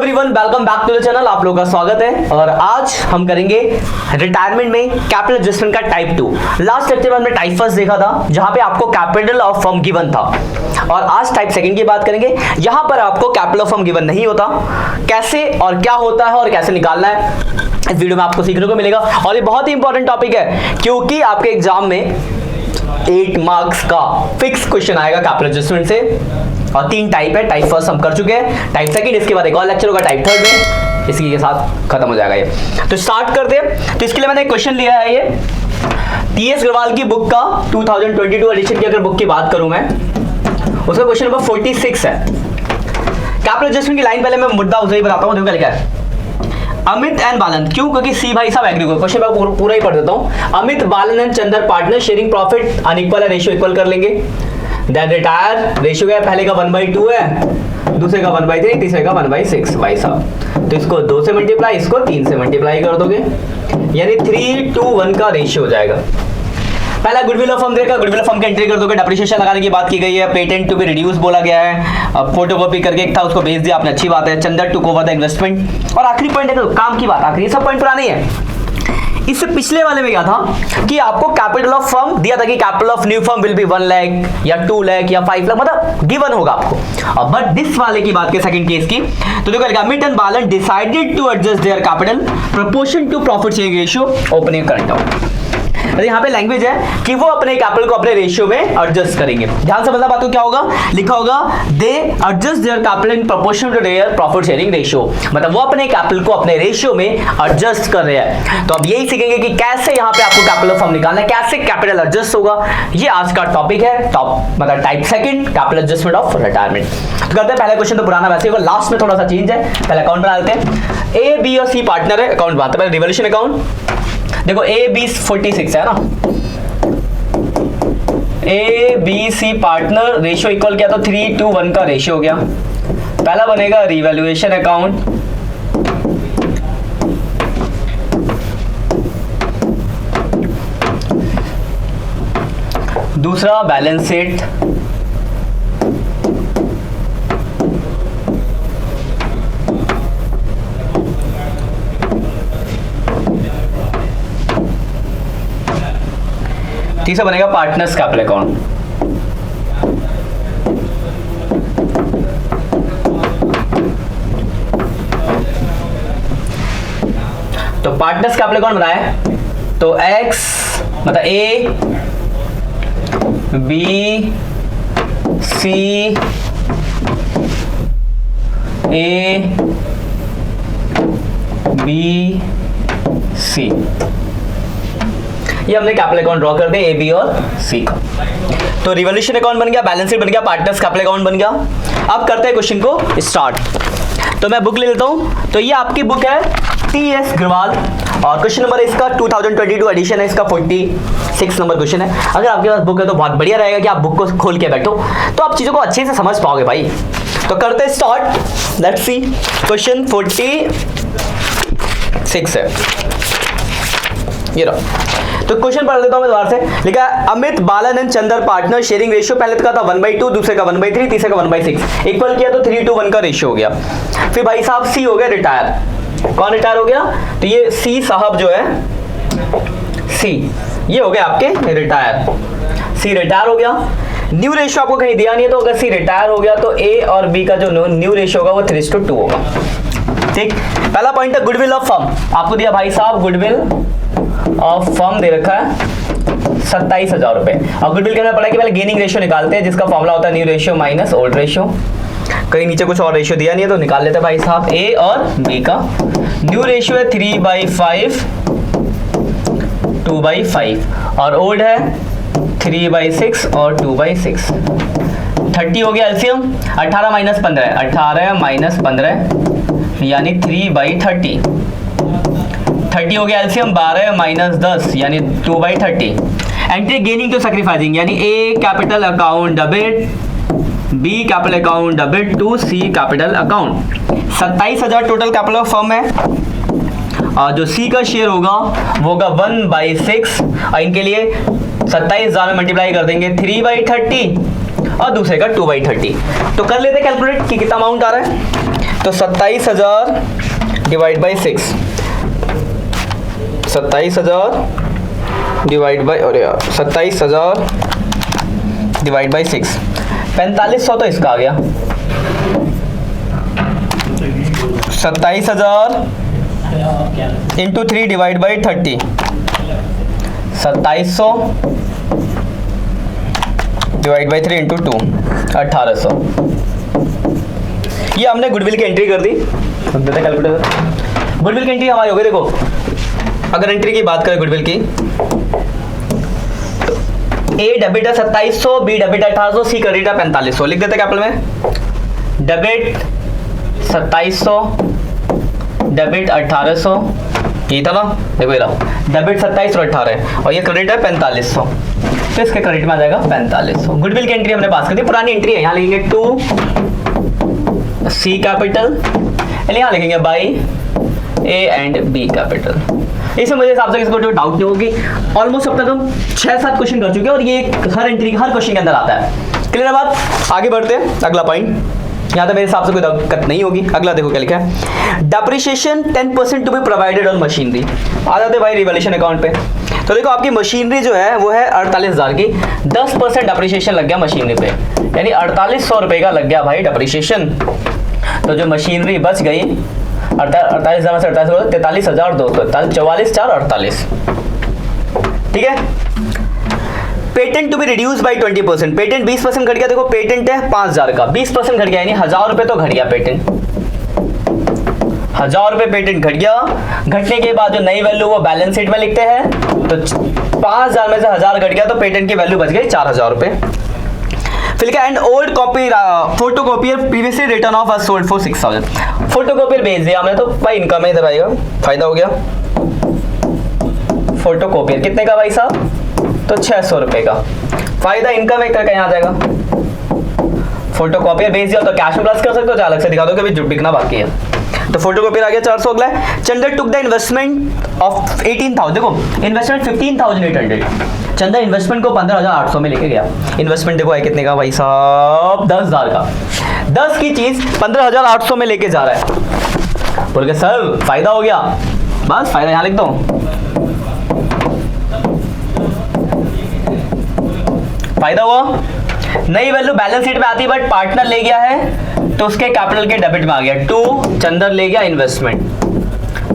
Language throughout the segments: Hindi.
Everyone, welcome back to the channel. आप लोगों का स्वागत है और आज हम करेंगे रिटायरमेंट में कैपिटल एडजस्टमेंट का टाइप 2। लास्ट लेक्चर में हमने टाइप फर्स्ट देखा था जहां पे आपको कैपिटल ऑफ फर्म गिवन था और आज टाइप सेकंड की बात करेंगे। यहां पर आपको कैपिटल ऑफ फर्म गिवन नहीं होता, कैसे और क्या होता है और कैसे निकालना है इस वीडियो में आपको सीखने को मिलेगा। और ये बहुत ही इंपॉर्टेंट टॉपिक है क्योंकि आपके एग्जाम में 8 मार्क्स का फिक्स क्वेश्चन आएगा कैपिटल एडजस्टमेंट से। और 3 टाइप है, टाइप फर्स्ट हम कर चुके हैं, टाइप सेकंड इसके बाद एक और लेक्चर होगा टाइप थर्ड में, इसी के साथ खत्म हो जाएगा ये। तो स्टार्ट करते हैं। तो इसके लिए मैंने एक क्वेश्चन लिया है, ये टीएस अग्रवाल की बुक का 2022 एडिशन की अगर बुक की बात करूं मैं, उसका क्वेश्चन नंबर 46 है। कैपिटल एडजस्टमेंट की लाइन पहले मैं मुद्दा उसे ही बताता हूं, देखो क्या है। अमित एंड बालन, क्यों? क्योंकि सी भाई साहब एग्री को क्वेश्चन मैं पूरा ही पढ़ देता हूं। Amit, Balan and Chandar partner sharing profit unequal है, रेशियो इक्वल कर लेंगे। देन रिटायर, रेशियो क्या है, पहले का 1/2 है, दूसरे का 1/3, तीसरे का 1/6 भाई साहब। तो इसको 2 से मल्टीप्लाई, इसको 3 से मल्टीप्लाई कर दोगे, यानी 3:1 का रेशियो हो जाएगा। पहला गुडविल ऑफ फर्म देखा, गुडविल ऑफ फर्म की एंट्री कर दोगे, डेप्रिसिएशन लगाने की बात की गई है, पेटेंट टू बी रिड्यूस बोला गया है, फोटोकॉपी करके एक था उसको भेज दिया आपने, अच्छी बात है। Chandar took over the investment और आखिरी पॉइंट है तो काम की बात, आखिरी सब पॉइंट पुराने है। इससे पिछले वाले में क्या था कि आपको कैपिटल ऑफ फर्म दिया था कि capital of new firm will be 1 lakh या 2 लाख या 5 लाख, मतलब गिवन होगा आपको। अब बट दिस वाले की बात के सेकंड केस की, तो देखो Amit and Balan decided to adjust their capital proportion to profit sharing ratio opening current account. यहां पे लैंग्वेज है कि वो अपने कैपिटल को अपने रेशियो में एडजस्ट करेंगे। ध्यान से मतलब बात को क्या होगा, लिखा होगा they adjust their capital in proportion to their profit sharing ratio, मतलब वो अपने कैपिटल को अपने रेशियो में एडजस्ट कर रहे हैं। तो अब यही सीखेंगे कि कैसे यहां पे आपको कैपिटल ऑफ फर्म निकालना है, कैसे कैपिटल एडजस्ट होगा। ये आज का टॉपिक है, टॉप मतलब type second, capital adjustment of retirement. तो करते हैं, पहले क्वेश्चन तो पुराना वैसे होगा, लास्ट में थोड़ा सा चेंज है। पहले अकाउंट बना लेते हैं। ए बी और सी पार्टनर है, अकाउंट बनाते हैं। रिवॉल्यूशन अकाउंट देखो, ए बी 46 है ना, A B C partner, ratio equal किया तो 3:1 का रेशियो हो गया। पहला बनेगा रिवैल्यूएशन अकाउंट, दूसरा बैलेंस शीट, तीसरा बनेगा पार्टनर्स कैपिटल अकाउंट। तो पार्टनर्स कैपिटल अकाउंट बनाए तो एक्स मतलब ए बी सी ए बी सी, ये हमने कैपिटल अकाउंट ड्रॉ कर दिया ए बी और सी का। तो रिवॉल्यूशन अकाउंट बन गया, बैलेंस शीट बन गया, पार्टनर्स कैपिटल अकाउंट बन गया। अब करते हैं क्वेश्चन को स्टार्ट। तो मैं बुक ले लेता हूं, तो ये आपकी बुक है टीएस अग्रवाल और क्वेश्चन नंबर इसका 2022 एडिशन है, इसका 46 नंबर क्वेश्चन है। अगर आपके पास बुक है तो बहुत बढ़िया रहेगा कि आप बुक को खोल के बैठो तो आप चीजों को अच्छे से समझ पाओगे भाई। तो करते हैं स्टार्ट, लेट्स सी। क्वेश्चन 46 है, ये रहा। तो क्वेश्चन पढ़ लेता हूं मैं दोबारा से। लिखा है Amit, Balan and Chandar partner sharing ratio, पहले का था 1/2, दूसरे का 1/3, तीसरे का 1/6, इक्वल किया तो 3:1 का रेशियो हो गया। फिर भाई साहब सी हो गया रिटायर। कौन रिटायर हो गया? तो ये सी साहब जो है, सी ये हो गया आपके रिटायर, सी रिटायर हो गया। न्यू रेशियो आपको कहीं दिया नहीं है, तो अगर सी रिटायर हो गया तो ए और बी का जो न्यू रेशियो होगा वो 3:2 होगा। ठीक, पहला पॉइंट है गुडविल ऑफ फर्म, आपको दिया भाई साहब गुडविल ऑफ फर्म दे रखा है 27,000 रुपए। और गुडविल करना पड़ा कि पहले गेनिंग रेशियो निकालते हैं जिसका फॉर्मूला होता है new ratio minus old ratio. कहीं नीचे कुछ और रेशियो दिया नहीं है तो निकाल लेते हैं भाई साहब ए और बी का। न्यू रेशियो है 3/5, 2/5 और ओल्ड है 3/6 और 2/6। 30 हो गया एलसीएम, 18 माइनस 15, 18 माइनस 15 यानी 3/30। 30 हो गया एलसीएम, 12 माइनस 10 यानी 2/30। एंट्री गेनिंग टू सैक्रिफाइसिंग यानी A capital account debit, B capital account debit to C capital account. 27,000 total capital of firm है और जो सी का शेयर होगा वो होगा 1/6 और इनके लिए 27,000 में मल्टीप्लाई कर देंगे 3/30 और दूसरे का 2/30। तो कर लेते कैलकुलेट कि कितना अमाउंट आ रहा है। तो 27,000 डिवाइड बाई 6, 27,000 डिवाइड बाई, अरे यार 27,000 डिवाइड बाई 6, 4500 तो इसका आ गया। 27,000 into 3 divide by 30, 2700 divide by 3 into 2, 1800। ये हमने गुडविल की एंट्री कर दी। कैलकुलेटर गुडविल की एंट्री हमारी हो गई। देखो अगर एंट्री की बात करें गुडविल की, तो ए डेबिट है 2700, बी डेबिट है 1800, सी क्रेडिट है 4500। लिख देते कैपिटल में, डेबिट 2700 डेबिट 1800, ये था ना, देखो ये रहा, डेबिट 27 और 18 और ये क्रेडिट है 4500, तो इसके क्रेडिट में आ जाएगा 4500। गुडविल की एंट्री हमने पास कर दी, पुरानी एंट्री है। यहाँ लिखेंगे टू सी कैपिटल, यहाँ लिखेंगे by A and B capital. इसमें मुझे हिसाब से किसी को जो डाउट नहीं होगी। ऑलमोस्ट अब तक हम 6-7 क्वेश्चन कर चुके हैं और ये हर एंट्री हर क्वेश्चन के अंदर आता है। क्लियर है बात? आगे बढ़ते हैं, अगला पॉइंट। यहाँ तो मेरे हिसाब से कोई दिक्कत नहीं होगी। अगला देखो क्या लिखा है, depreciation 10% to be provided on machinery. आ जाते भाई रिवैल्यूएशन अकाउंट पे। तो देखो आपकी मशीनरी जो है वो है 48,000 की, 10% डेप्रिसिएशन लग गया मशीनरी पे, यानी 4800 रुपये का लग गया भाई डेप्रिसिएशन। तो जो मशीनरी बच गई 48,000 से 43,200, 44,448। ठीक है। Patent to be reduce by 20%, patent 20% घट गया। देखो पेटेंट है 5,000 का, 20% घट गया, यानी 1,000 रुपये तो घट गया पेटेंट। 1,000 रुपये पेटेंट घट गया। घटने के बाद जो नई वैल्यू वो बैलेंस शीट में लिखते हैं, तो 5,000 में से 1,000 घट गया तो पेटेंट की वैल्यू बच गई 4,000 रुपये। फिर क्या, and old copy photocopier previously return of sold for 6,000। Photocopier भेज दिया हमने तो भाई इनकम में इधर आएगा, फायदा हो गया। फोटोकॉपियर कितने का भाई साहब, तो 600 रुपये का फायदा, इनकम एक तरह का यहाँ जाएगा। फोटोकॉपियर भेज दिया तो कैश में प्लस कर सकते हो, अलग से दिखा दो कि अभी बिकना बाकी है। तो फोटोकॉपियर आ गया 400। अगला है, Chandar took the investment of 18,000। देखो इन्वेस्टमेंट 15,800, चंदर इन्वेस्टमेंट को 15,800 में लेके गया। इन्वेस्टमेंट देखो है कितने का भाई साहब, 10,000 का। 10 की चीज 15,800 में लेके जा रहा है। बोल के सर फायदा हो गया, बस फायदा यहाँ लिख दो। फायदा हुआ, नई वैल्यू बैलेंस शीट में आती है बट पार्टनर ले गया है तो उसके कैपिटल के डेबिट में आ गया। टू चंदर ले गया इन्वेस्टमेंट,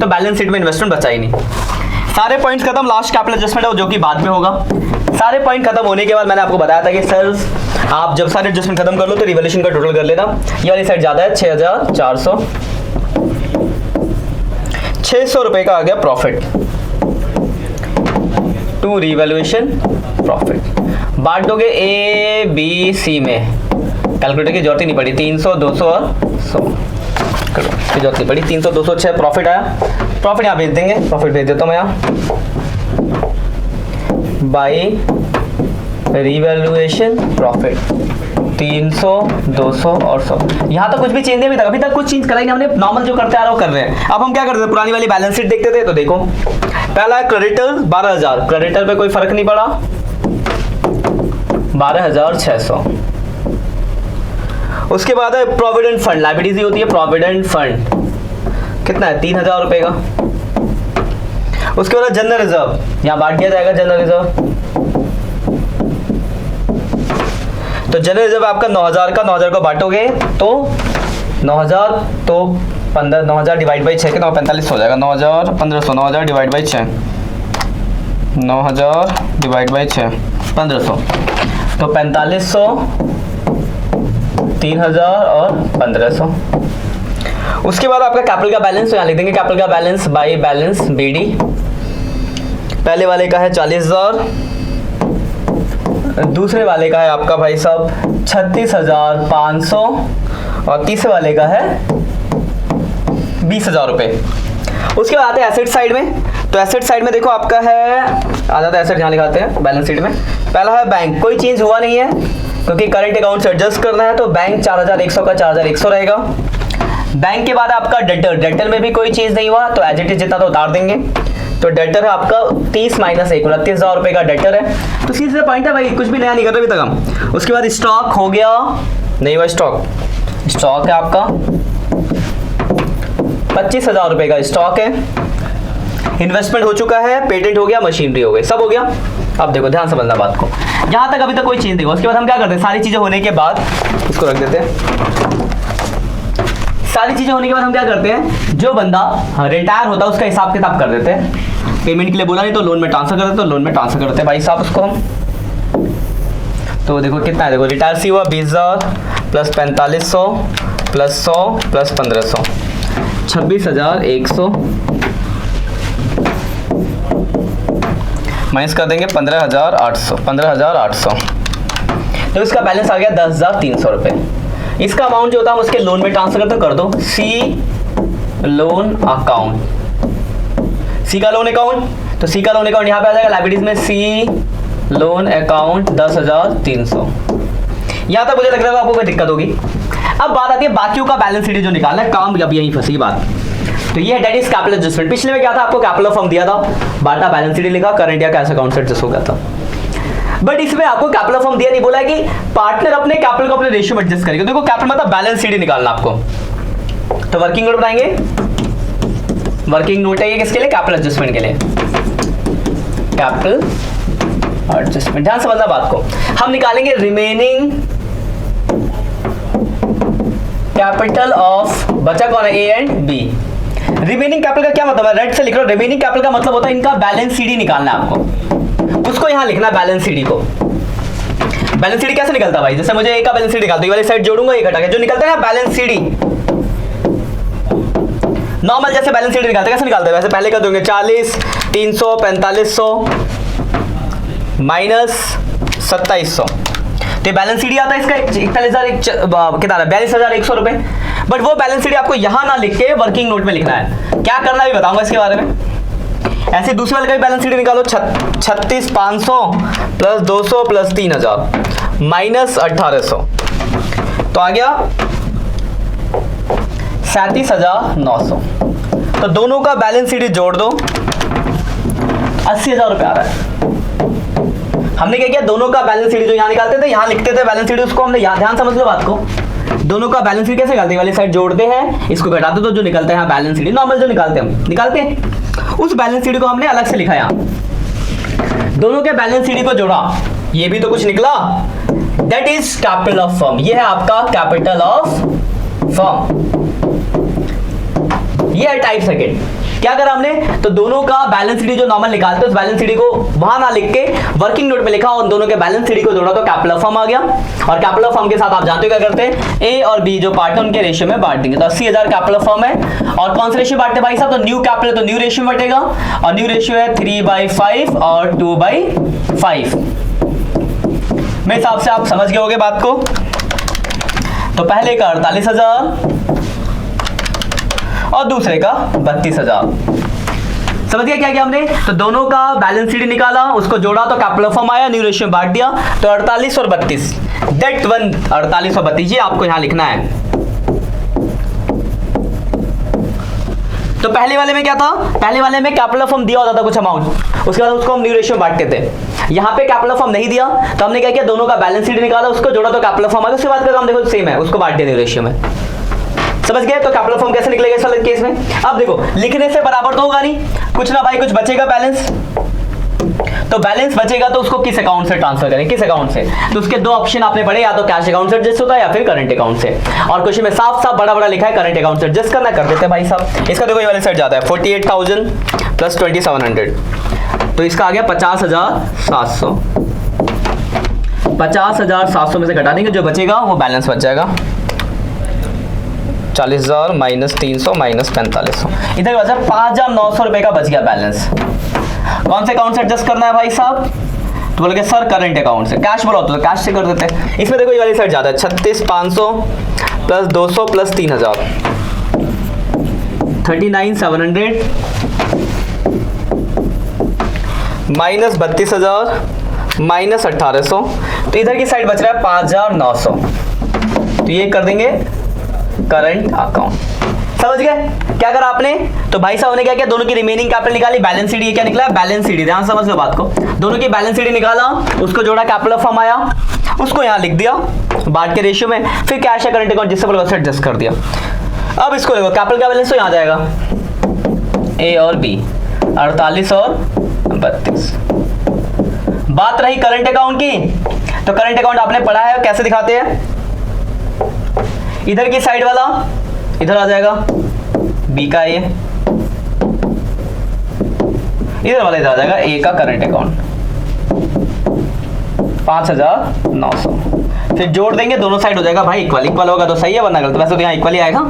तो बैलेंस शीट में इन्वेस्टमेंट बचा ही नहीं। सारे पॉइंट्स खत्म, लास्ट कैपिटल एडजस्टमेंट है जो कि बाद में होगा। सारे पॉइंट खत्म होने के बाद मैंने आपको बताया था कि सर आप जब सारे एडजस्टमेंट खत्म कर लो तो रिवैल्यूएशन का टोटल कर लेना। ये वाली साइड ज्यादा है 6,400, 600 रुपए का आ गया प्रॉफिट टू रिवैल्यूएशन प्रॉफिट। बांट दोगे ए बी सी में, कैलकुलेटर की जरूरत ही नहीं पड़ी। 300, 200 और 100 की जरूरत नहीं पड़ी। 300, 200 6 प्रॉफिट आया। प्रॉफिट यहाँ भेज देंगे, प्रॉफिट भेज देता हूँ मैं यहाँ बाई रिवैल्यूएशन प्रॉफिट 300, 200 और 100। यहाँ तो कुछ भी चेंज नहीं अभी तक कुछ चेंज करा ही नहीं हमने, नॉर्मल जो करते आ रहा वो कर रहे हैं। अब हम क्या करते थे, पुरानी वाली बैलेंस शीट देखते थे। तो देखो पहला है क्रेडिटर 12,000, क्रेडिटर पे कोई फर्क नहीं पड़ा, 12,600। उसके बाद है प्रोविडेंट फंड, लायबिलिटी होती है प्रोविडेंट फंड, कितना है 3,000 रुपए का। उसके बाद जनरल रिजर्व, यहाँ बांट दिया जाएगा जनरल रिजर्व। तो जनरल रिजर्व आपका 9,000 का, 9,000 को बांटोगे तो 9,000 तो 9,000 डिवाइड बाई 6 के 45 हो जाएगा। 9,000 1500, 9,000 डिवाइड बाई 6, 9,000 डिवाइड बाई 6 1500, तो 4500, 3,000 और 1500। उसके बाद आपका कैपिटल का बैलेंस, तो यहाँ लिख देंगे कैपिटल का बैलेंस बाई बैलेंस बीडी। पहले वाले का है 40,000, दूसरे वाले का है आपका भाई साहब 36,500 और तीसरे वाले का है 20,000 रुपये। उसके बाद आते हैं एसेट साइड में। तो एसेट साइड में देखो आपका है, आ जाता है एसेट, यहाँ लिखाते हैं बैलेंस शीट में। पहला है बैंक, कोई चेंज हुआ नहीं है क्योंकि करंट अकाउंट से एडजस्ट करना है, तो बैंक 4,100 का 4,100 रहेगा। बैंक के बाद आपका डेटर, डेटर में भी कोई चेंज नहीं हुआ तो एज इट इज जितना तो उतार देंगे। तो डेटर है आपका 30 - 1 29,000 रुपये का डेटर है। तो सीधे पॉइंट है भाई, कुछ भी नया नहीं कर रहे अभी तक हम। उसके बाद स्टॉक हो गया, नहीं हुआ स्टॉक, स्टॉक है आपका 25,000 रुपए का स्टॉक है, इन्वेस्टमेंट हो चुका है, पेटेंट हो गया, मशीनरी हो गई, सब हो गया। अब देखो ध्यान से समझना बात को, यहां तक अभी तक कोई चीज देखो। उसके बाद हम क्या करते हैं, सारी चीजें होने के बाद इसको रख देते हैं। सारी चीजें होने के बाद हम क्या करते हैं, जो बंदा रिटायर होता है उसका हिसाब किताब कर देते हैं। पेमेंट के लिए बोला नहीं तो लोन में ट्रांसफर कर देते, तो लोन में ट्रांसफर करते हैं भाई साहब उसको हम। तो देखो कितना है, देखो रिटायर सी हुआ 20,000 प्लस 4500 प्लस 100 प्लस 1500, 26,100 माइनस कर देंगे 15,800। तो इसका बैलेंस आ गया 10,300 रुपये। इसका अमाउंट जो होता है हम उसके लोन में ट्रांसफर करते, कर दो सी लोन अकाउंट, सी का लोन अकाउंट। तो सी का लोन अकाउंट यहाँ पे आ जाएगा लाइबिलिटीज में, सी लोन अकाउंट 10,300। यहाँ तक मुझे लग रहा है आपको कोई दिक्कत होगी। अब बात आती है बाकियों का बैलेंस शीट जो निकालना है, काम अब यही फंसी बात। तो ये डेट इज कैपिटल एडजस्टमेंट। पिछले में क्या था, आपको कैपिटल फॉर्म दिया था, बाटा बैलेंस शीट लिखा, करंट या कैश अकाउंट से एडजस्ट हो गया था। बट इसमें आपको कैपिटल फॉर्म दिया नहीं, बोला है कि पार्टनर अपने कैपिटल को अपने रेशियो में एडजस्ट करेगा। देखो कैपिटल मतलब बैलेंस शीट निकालना आपको, तो वर्किंग नोट बनाएंगे। वर्किंग नोट है ये किसके लिए, कैपिटल एडजस्टमेंट के लिए, कैपिटल एडजस्टमेंट। ध्यान समझना बात को, हम निकालेंगे रिमेनिंग कैपिटल ऑफ, बचा कौन है, A and B. Remaining capital का क्या मतलब है, रेड से लिख लो। रिमेनिंग कैपिटल का मतलब होता है इनका बैलेंस सीडी निकालना है आपको, उसको यहां लिखना है बैलेंस सीडी को। बैलेंस सीडी कैसे निकलता है भाई, जैसे मुझे ए का बैलेंस सीडी निकालता है, वाली साइड जोड़ूंगा, एक हटा के जो निकलता है ना बैलेंस सीडी, नॉर्मल जैसे बैलेंस सीडी निकालते हैं, कैसे निकालते हैं, वैसे पहले कर दोगे 40, 300, 4500 माइनस 2700, तो बैलेंस सीडी आता है इसका 42,100 रुपए। बट वो बैलेंस सीडी आपको यहां ना लिख के वर्किंग नोट में लिखना है। क्या करना भी बताऊंगा इसके बारे में। ऐसे दूसरे वाले का भी बैलेंस सीडी निकालो, 36,500 प्लस 200 प्लस 3,000 माइनस 1,800, तो आ गया 37,900। तो दोनों का बैलेंस सीडी जोड़ दो, 80,000 रुपए आ रहा है। हमने क्या किया, दोनों का बैलेंस शीट जो यहाँ निकालते थे, यहाँ लिखते थे बैलेंस शीट, उसको हमने यहाँ, ध्यान समझ लो बात को, दोनों का बैलेंस शीट कैसे निकालते हैं, वाली साइड जोड़ते हैं, इसको घटाते तो जो निकलता है यहाँ बैलेंस शीट, नॉर्मल जो निकालते हैं हम निकालते हैं, उस बैलेंस शीट को हमने अलग से लिखा यहाँ। दोनों के बैलेंस शीट को जोड़ा, ये भी तो कुछ निकला, that is capital of firm. ये है आपका कैपिटल ऑफ फर्म, ये है टाइप सेकंड। क्या करा हमने, तो दोनों का बैलेंस शीट जो नॉर्मल निकालते हैं उस बैलेंस शीट को वहां ना लिख के वर्किंग नोट में लिखा और दोनों के बैलेंस शीट को जोड़ा तो कैपिटल फॉर्म आ गया। और कैपिटल फॉर्म के साथ आप जानते हो क्या करते हैं, ए और बी जो पार्ट है उनके रेशियो में बांट देंगे। तो 80,000 कैपिटल फॉर्म है, और कौन सा रेशियो बांटते भाई साहब, तो न्यू कैपिटल तो न्यू रेशियो में बटेगा, और न्यू रेशियो है 3/5 और 2/5। मेरे हिसाब से आप समझ गए होंगे बात को। तो पहले का 48,000 और दूसरे का 32,000। समझ गया क्या किया हमने, तो दोनों का बैलेंस शीट निकाला, उसको जोड़ा तो कैपिटल फॉर्म आया, न्यू रेशियो में बांट दिया, तो 48 और 32, दैट वन 48 और 32 ये आपको यहां लिखना है। तो पहले वाले में क्या था, पहले वाले में कैपिटल फॉर्म दिया होता था कुछ अमाउंट, उसके बाद उसको हम न्यू रेशियो में बांटते थे। यहाँ पे कैपिटल फॉर्म नहीं दिया तो हमने क्या किया, दोनों का बैलेंस शीट निकाला, उसको जोड़ा तो कैपिटल फॉर्म आ गया, उसके बाद का काम देखो सेम है, उसको बांट दिया न्यू रेशियो में। समझ गए, तो कैपिटल फॉर्म कैसे निकलेगा इस वाले केस में। अब देखो लिखने से बराबर तो होगा नहीं, कुछ ना भाई कुछ बचेगा बैलेंस, तो बैलेंस बचेगा तो उसको किस अकाउंट से ट्रांसफर करें, किस अकाउंट से, तो उसके दो ऑप्शन आपने पढ़े, या तो कैश अकाउंट से एडजस्ट होता है या फिर करंट अकाउंट से। और क्वेश्चन में साफ साफ बड़ा बड़ा लिखा है करंट अकाउंट से एडजस्ट करना, कर देते हैं भाई साहब। इसका देखो ये वाले साइड जाता है 48,000 प्लस 2,700, तो इसका आ गया 50,700। 50,700 में से घटा देंगे, जो बचेगा वो बैलेंस बच जाएगा 40,000 माइनस 300 माइनस 4500, इधर बचा 5,900 रुपए का बच गया बैलेंस। कौन से अकाउंट से एडजस्ट करना है भाई साहब, तो बोलोगे सर करंट अकाउंट से, कैश बोला तो कैश से कर देते हैं। इसमें देखो ये वाली साइड जाता है 36,500 प्लस 200 प्लस 3,000, 39,700 माइनस 32,000 माइनस 1,800, तो इधर की साइड बच रहा है 5,900, तो ये कर देंगे करंट अकाउंट। समझ गए क्या करा आपने, तो भाई साहब ने क्या किया, दोनों की रिमेनिंग कैपिटल निकाली, बैलेंस शीट, ये क्या निकला बैलेंस शीट, ध्यान समझ लो बात को, दोनों की बैलेंस शीट निकाला, उसको जोड़ा कैपिटल फॉर्म आया, उसको यहां लिख दिया बांट के रेशियो में, फिर कैश या करंट अकाउंट जिससे बोला उससे एडजस्ट कर दिया। अब इसको देखो, कैपिटल का बैलेंस तो यहाँ जाएगा, ए और बी 48 और 32। बात रही करंट अकाउंट की, तो करंट अकाउंट आपने पढ़ा है, कैसे दिखाते हैं, इधर की साइड वाला इधर आ जाएगा, बी का ए, इधर वाला इधर आ जाएगा, ए का करंट अकाउंट 5900। फिर जोड़ देंगे, दोनों साइड हो जाएगा भाई इक्वल, इक्वल होगा तो सही है, वरना गलत। वैसे तो यहाँ इक्वल ही आएगा,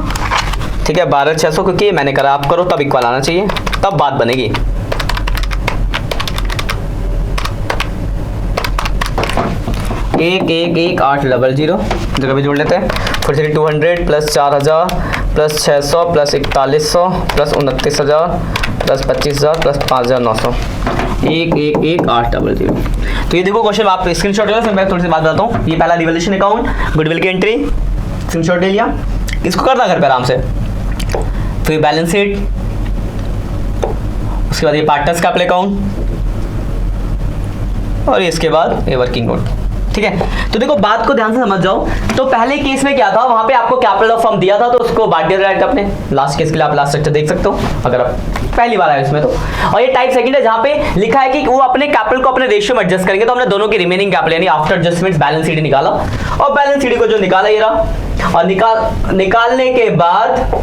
ठीक है। 12600 क्योंकि मैंने करा, आप करो तब इक्वल आना चाहिए, तब बात बनेगी। एक एक एक 800 जगह भी जोड़ लेते हैं। फिर से 200 plus 4000 plus 600 plus 4100 plus 29,000 plus 25,000 plus 5,900, एक एक एक 800। तो ये देखो क्वेश्चन, आप स्क्रीनशॉट ले लो, फिर मैं थोड़ी सी बात बताता हूँ। ये पहला रिवोल्यूशन अकाउंट, गुडविल की एंट्री, स्क्रीनशॉट ले लिया, इसको करना घर पे आराम से। फिर बैलेंस शीट, उसके बाद ये पार्टनर्स कैपिटल अकाउंट, और इसके बाद ये वर्किंग नोट, ठीक है। तो देखो बात को ध्यान से समझ जाओ। तो पहले केस में क्या था, वहां पे आपको कैपिटल ऑफ फर्म दिया था, तो उसको बांट दिया राइट अपने। लास्ट केस के लिए आप लास्ट स्ट्रक्चर देख सकते हो अगर आप पहली बार आए इसमें तो। और ये टाइप सेकंड है, जहां पे लिखा है कि वो अपने कैपिटल को अपने रेशियो में एडजस्ट करेंगे। तो हमने दोनों की रिमेनिंग कैपिटल यानी आफ्टर एडजस्टमेंट्स बैलेंस शीट निकाला, और बैलेंस शीट को जो निकाला ये रहा, और निकालने के बाद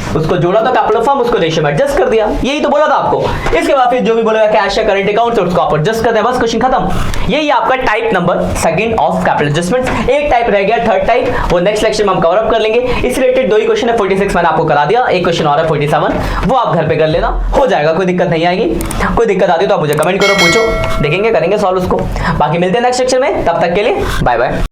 उसको जोड़ा तो कैपिटल फर्म, उसको रेशियो में एडजस्ट कर दिया। यही तो बोला था आपको। इसके बाद फिर जो भी बोलेगा कैश या करंट अकाउंट से उसको आप एडजस्ट करते हैं, बस क्वेश्चन खत्म। यही आपका type number second of capital adjustments. एक टाइप रह गया, थर्ड टाइप, वो नेक्स्ट लेक्चर में हम कवर अप कर लेंगे। इस रिलेटेड 2 ही क्वेश्चन है, 46 मैंने आपको करा दिया, एक क्वेश्चन और है 47, वो आप घर पे कर लेना, हो जाएगा, कोई दिक्कत नहीं आएगी। कोई दिक्कत आती तो आप मुझे कमेंट करो, पूछो, देखेंगे, करेंगे सॉल्व उसको। बाकी मिलते हैं नेक्स्ट लेक्चर में, तब तक के लिए बाय बाय।